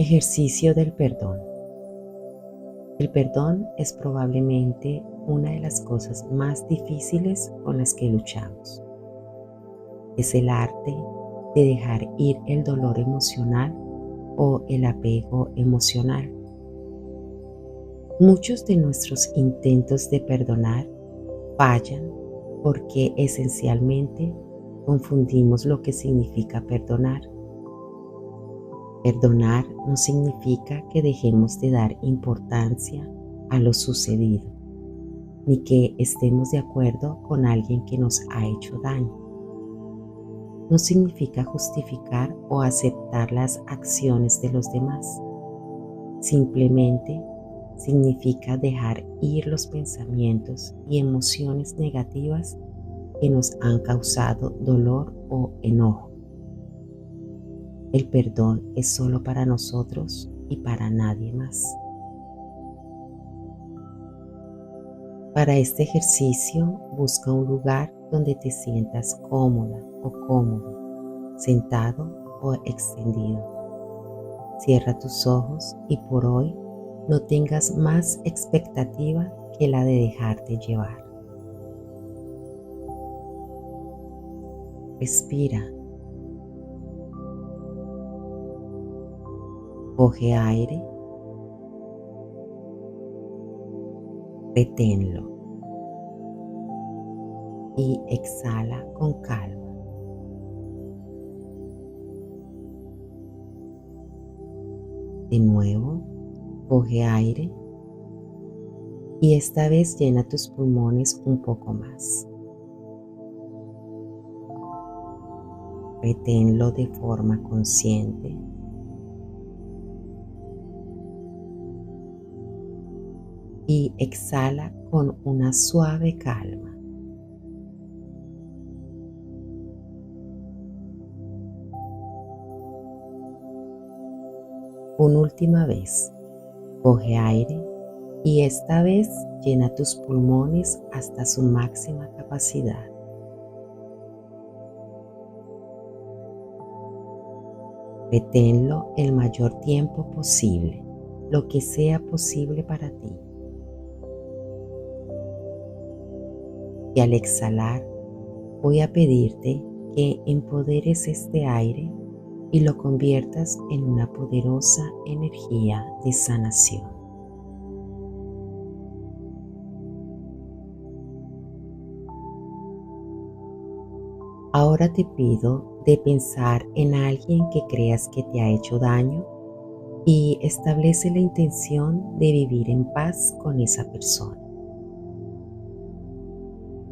Ejercicio del perdón. El perdón es probablemente una de las cosas más difíciles con las que luchamos. Es el arte de dejar ir el dolor emocional o el apego emocional. Muchos de nuestros intentos de perdonar fallan porque esencialmente confundimos lo que significa perdonar. Perdonar no significa que dejemos de dar importancia a lo sucedido, ni que estemos de acuerdo con alguien que nos ha hecho daño. No significa justificar o aceptar las acciones de los demás. Simplemente significa dejar ir los pensamientos y emociones negativas que nos han causado dolor o enojo. El perdón es solo para nosotros y para nadie más. Para este ejercicio, busca un lugar donde te sientas cómoda o cómodo, sentado o extendido. Cierra tus ojos y por hoy no tengas más expectativa que la de dejarte llevar. Respira. Coge aire. Reténlo. Y exhala con calma. De nuevo, coge aire y esta vez llena tus pulmones un poco más. Reténlo de forma consciente. Y exhala con una suave calma. Una última vez, coge aire y esta vez llena tus pulmones hasta su máxima capacidad. Reténlo el mayor tiempo posible, lo que sea posible para ti. Y al exhalar, voy a pedirte que empoderes este aire y lo conviertas en una poderosa energía de sanación. Ahora te pido de pensar en alguien que creas que te ha hecho daño y establece la intención de vivir en paz con esa persona.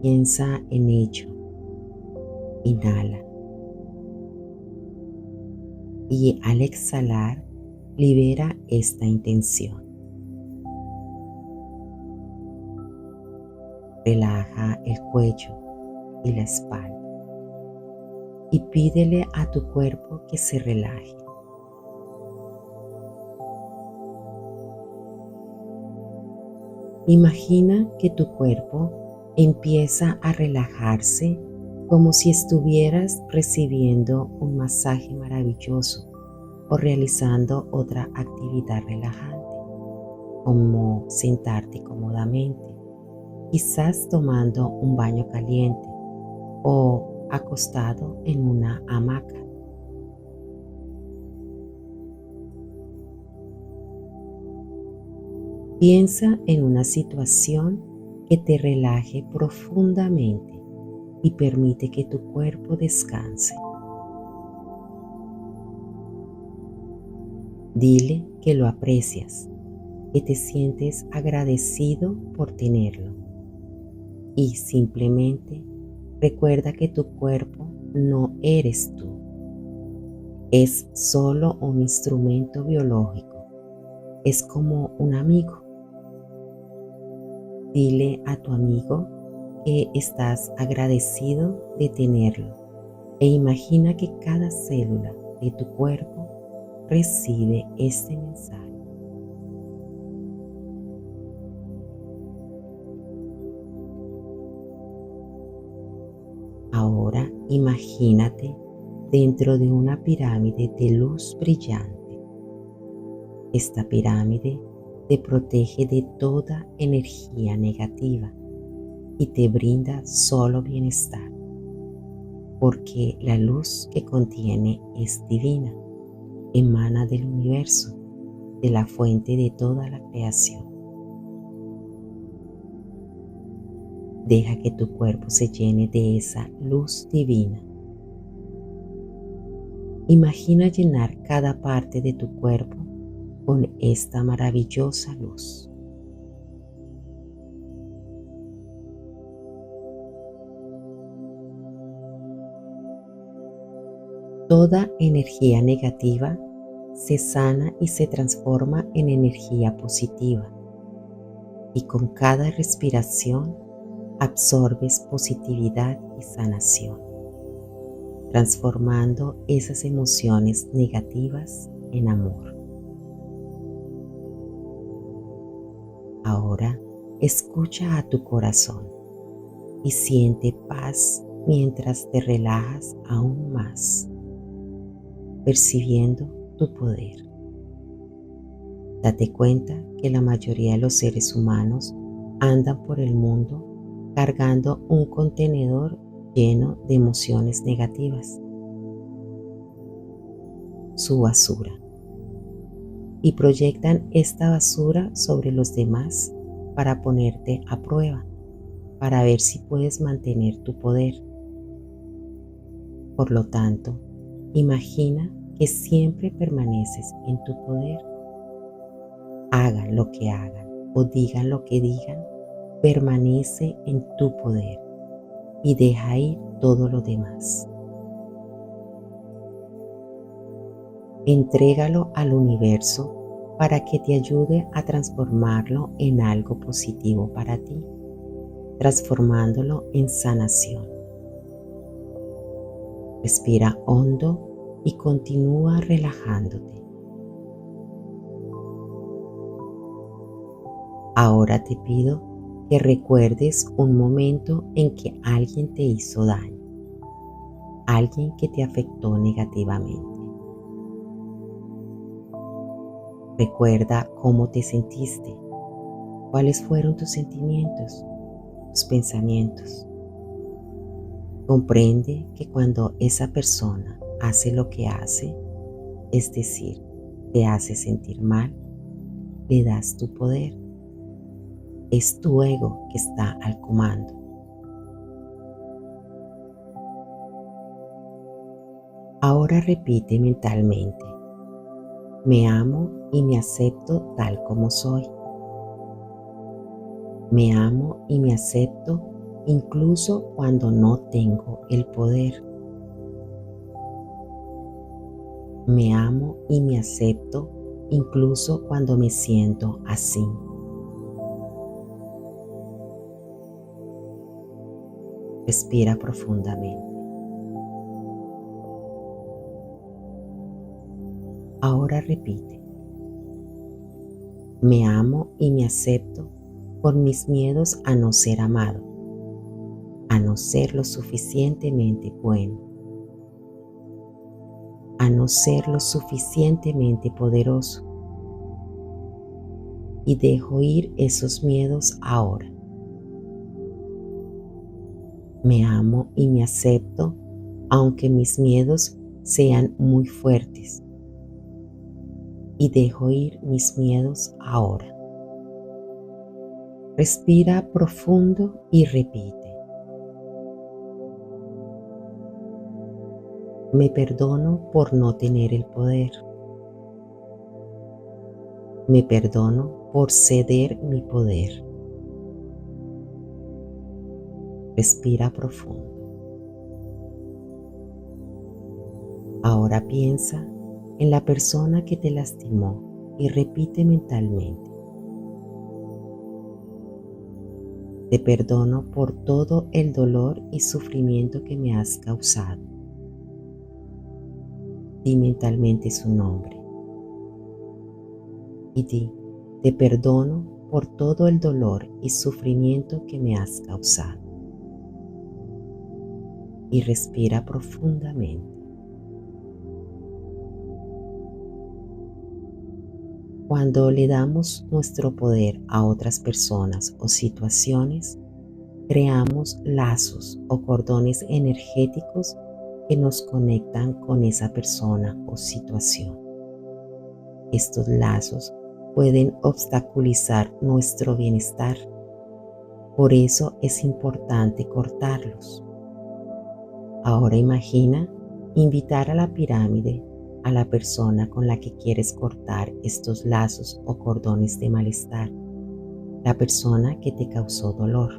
Piensa en ello. Inhala. Y al exhalar, libera esta intención. Relaja el cuello y la espalda. Y pídele a tu cuerpo que se relaje. Imagina que tu cuerpo empieza a relajarse como si estuvieras recibiendo un masaje maravilloso o realizando otra actividad relajante, como sentarte cómodamente, quizás tomando un baño caliente o acostado en una hamaca. Piensa en una situación que te relaje profundamente y permite que tu cuerpo descanse. Dile que lo aprecias, que te sientes agradecido por tenerlo y simplemente recuerda que tu cuerpo no eres tú. Es solo un instrumento biológico. Es como un amigo. Dile a tu amigo que estás agradecido de tenerlo e imagina que cada célula de tu cuerpo recibe este mensaje. Ahora imagínate dentro de una pirámide de luz brillante. Esta pirámide te protege de toda energía negativa y te brinda solo bienestar, porque la luz que contiene es divina, emana del universo, de la fuente de toda la creación. Deja que tu cuerpo se llene de esa luz divina. Imagina llenar cada parte de tu cuerpo con esta maravillosa luz. Toda energía negativa se sana y se transforma en energía positiva, y con cada respiración absorbes positividad y sanación, transformando esas emociones negativas en amor. Ahora escucha a tu corazón y siente paz mientras te relajas aún más, percibiendo tu poder. Date cuenta que la mayoría de los seres humanos andan por el mundo cargando un contenedor lleno de emociones negativas, su basura, y proyectan esta basura sobre los demás para ponerte a prueba, para ver si puedes mantener tu poder. Por lo tanto, imagina que siempre permaneces en tu poder. Hagan lo que hagan o digan lo que digan, permanece en tu poder y deja ir todo lo demás. Entrégalo al universo para que te ayude a transformarlo en algo positivo para ti, transformándolo en sanación. Respira hondo y continúa relajándote. Ahora te pido que recuerdes un momento en que alguien te hizo daño, alguien que te afectó negativamente. Recuerda cómo te sentiste, cuáles fueron tus sentimientos, tus pensamientos. Comprende que cuando esa persona hace lo que hace, es decir, te hace sentir mal, le das tu poder. Es tu ego que está al comando. Ahora repite mentalmente: me amo y me acepto tal como soy. Me amo y me acepto incluso cuando no tengo el poder. Me amo y me acepto incluso cuando me siento así. Respira profundamente. Ahora repite: me amo y me acepto por mis miedos a no ser amado, a no ser lo suficientemente bueno, a no ser lo suficientemente poderoso. Y dejo ir esos miedos ahora. Me amo y me acepto aunque mis miedos sean muy fuertes. Y dejo ir mis miedos ahora. Respira profundo y repite: me perdono por no tener el poder. Me perdono por ceder mi poder. Respira profundo. Ahora piensa en la persona que te lastimó y repite mentalmente: te perdono por todo el dolor y sufrimiento que me has causado. Di mentalmente su nombre y di: te perdono por todo el dolor y sufrimiento que me has causado. Y respira profundamente. Cuando le damos nuestro poder a otras personas o situaciones, creamos lazos o cordones energéticos que nos conectan con esa persona o situación. Estos lazos pueden obstaculizar nuestro bienestar. Por eso es importante cortarlos. Ahora imagina invitar a la pirámide a la persona con la que quieres cortar estos lazos o cordones de malestar, la persona que te causó dolor.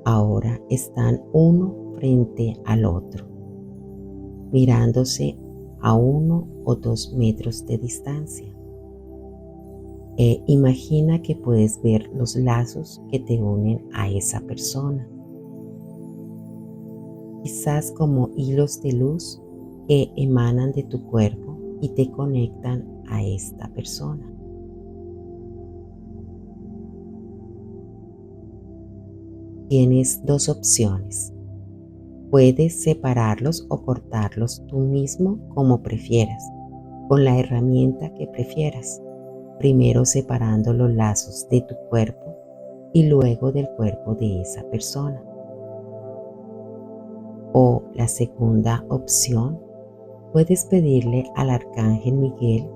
Ahora están uno frente al otro, mirándose a 1 o 2 metros de distancia. Imagina que puedes ver los lazos que te unen a esa persona, quizás como hilos de luz que emanan de tu cuerpo y te conectan a esta persona. Tienes dos opciones. Puedes separarlos o cortarlos tú mismo como prefieras, con la herramienta que prefieras, primero separando los lazos de tu cuerpo y luego del cuerpo de esa persona. O la segunda opción, puedes pedirle al Arcángel Miguel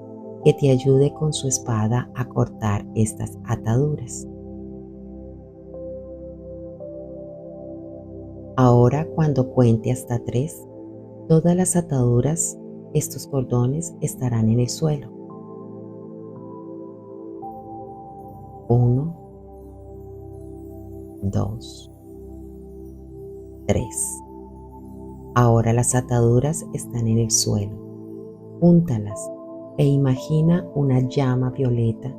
que te ayude con su espada a cortar estas ataduras. Ahora, cuando cuente hasta 3, todas las ataduras, estos cordones, estarán en el suelo. 1, 2, 3. Ahora las ataduras están en el suelo. Júntalas e imagina una llama violeta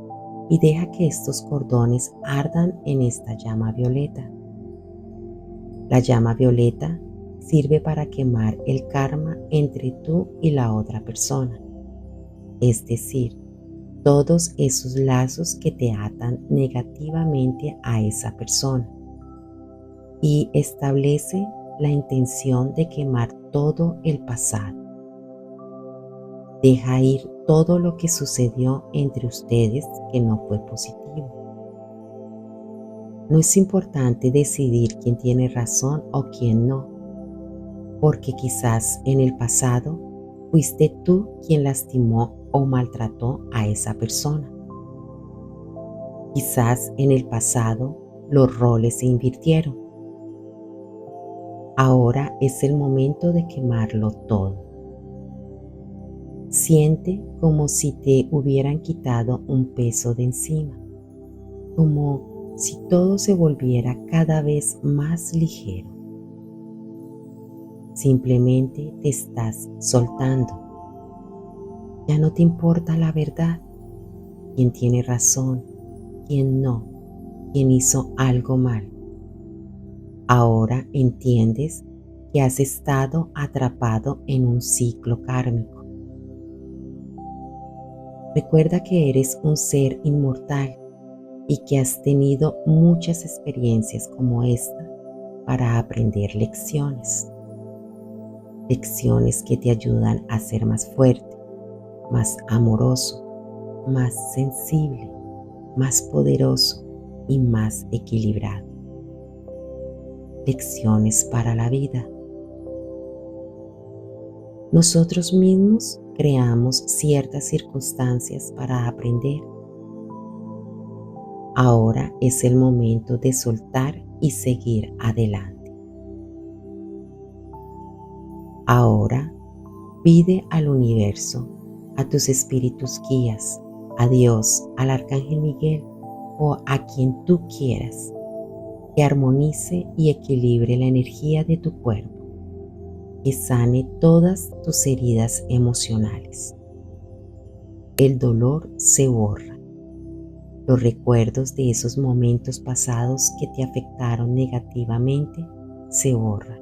y deja que estos cordones ardan en esta llama violeta. La llama violeta sirve para quemar el karma entre tú y la otra persona, es decir, todos esos lazos que te atan negativamente a esa persona, y establece la intención de quemar todo el pasado. Deja ir todo lo que sucedió entre ustedes que no fue positivo. No es importante decidir quién tiene razón o quién no, porque quizás en el pasado fuiste tú quien lastimó o maltrató a esa persona. Quizás en el pasado los roles se invirtieron. Ahora es el momento de quemarlo todo. Siente como si te hubieran quitado un peso de encima, como si todo se volviera cada vez más ligero. Simplemente te estás soltando. Ya no te importa la verdad, quién tiene razón, quién no, quién hizo algo mal. Ahora entiendes que has estado atrapado en un ciclo kármico. Recuerda que eres un ser inmortal y que has tenido muchas experiencias como esta para aprender lecciones. Lecciones que te ayudan a ser más fuerte, más amoroso, más sensible, más poderoso y más equilibrado. Lecciones para la vida. Nosotros mismos creamos ciertas circunstancias para aprender. Ahora es el momento de soltar y seguir adelante. Ahora pide al universo, a tus espíritus guías, a Dios, al Arcángel Miguel o a quien tú quieras, que armonice y equilibre la energía de tu cuerpo, que sane todas tus heridas emocionales. El dolor se borra. Los recuerdos de esos momentos pasados que te afectaron negativamente se borran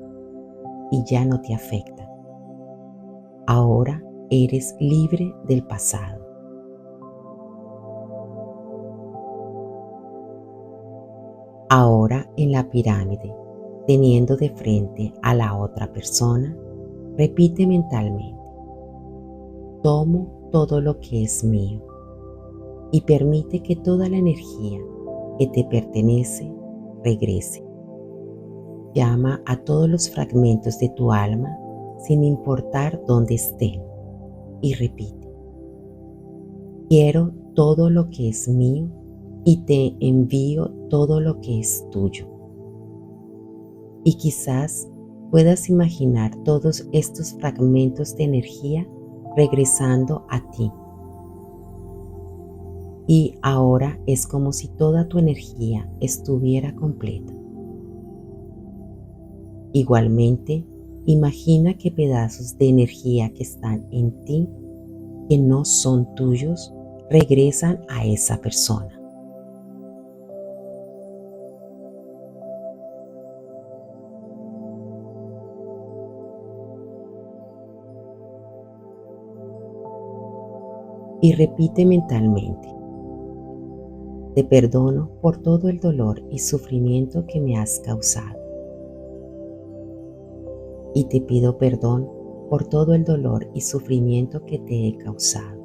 y ya no te afectan. Ahora eres libre del pasado. Ahora en la pirámide, teniendo de frente a la otra persona, repite mentalmente: Tomo todo lo que es mío y permite que toda la energía que te pertenece regrese. Llama a todos los fragmentos de tu alma sin importar dónde estén y repite: quiero todo lo que es mío y te envío todo lo que es tuyo. Y quizás puedas imaginar todos estos fragmentos de energía regresando a ti. Y ahora es como si toda tu energía estuviera completa. Igualmente, imagina que pedazos de energía que están en ti, que no son tuyos, regresan a esa persona. Y repite mentalmente: te perdono por todo el dolor y sufrimiento que me has causado. Y te pido perdón por todo el dolor y sufrimiento que te he causado.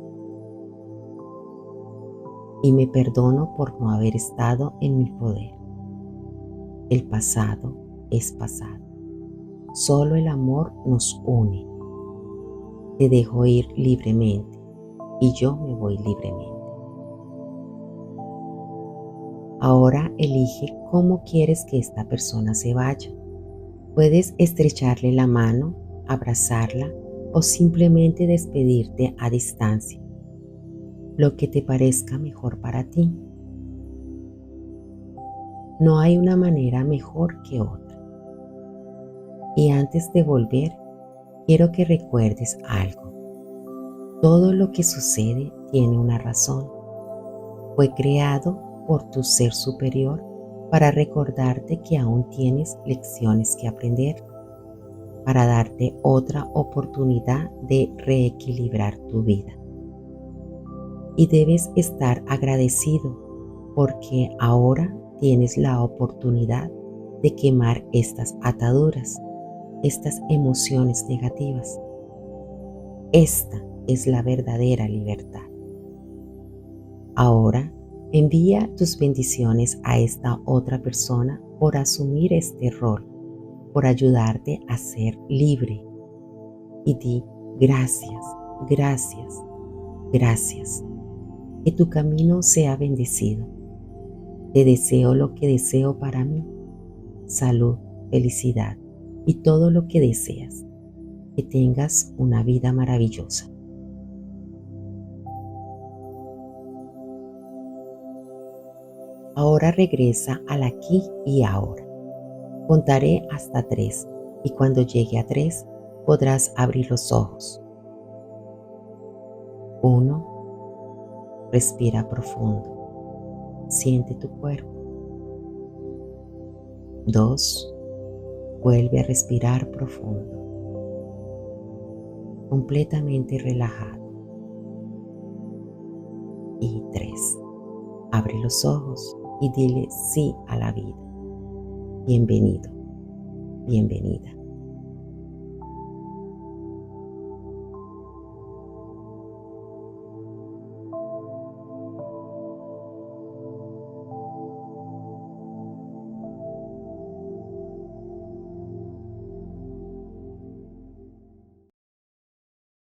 Y me perdono por no haber estado en mi poder. El pasado es pasado. Solo el amor nos une. Te dejo ir libremente y yo me voy libremente. Ahora elige cómo quieres que esta persona se vaya. Puedes estrecharle la mano, abrazarla o simplemente despedirte a distancia, lo que te parezca mejor para ti. No hay una manera mejor que otra. Y antes de volver, quiero que recuerdes algo. Todo lo que sucede tiene una razón. Fue creado por tu ser superior para recordarte que aún tienes lecciones que aprender, para darte otra oportunidad de reequilibrar tu vida. Y debes estar agradecido porque ahora tienes la oportunidad de quemar estas ataduras, estas emociones negativas. Esta es la verdadera libertad. Ahora envía tus bendiciones a esta otra persona por asumir este rol, por ayudarte a ser libre. Y di: gracias, gracias, gracias. Que tu camino sea bendecido. Te deseo lo que deseo para mí: salud, felicidad y todo lo que deseas. Que tengas una vida maravillosa. Ahora regresa al aquí y ahora. Contaré hasta 3 y cuando llegue a 3 podrás abrir los ojos. 1. Respira profundo. Siente tu cuerpo. 2. Vuelve a respirar profundo. Completamente relajado. Y 3. Abre los ojos y dile sí a la vida. Bienvenido, bienvenida.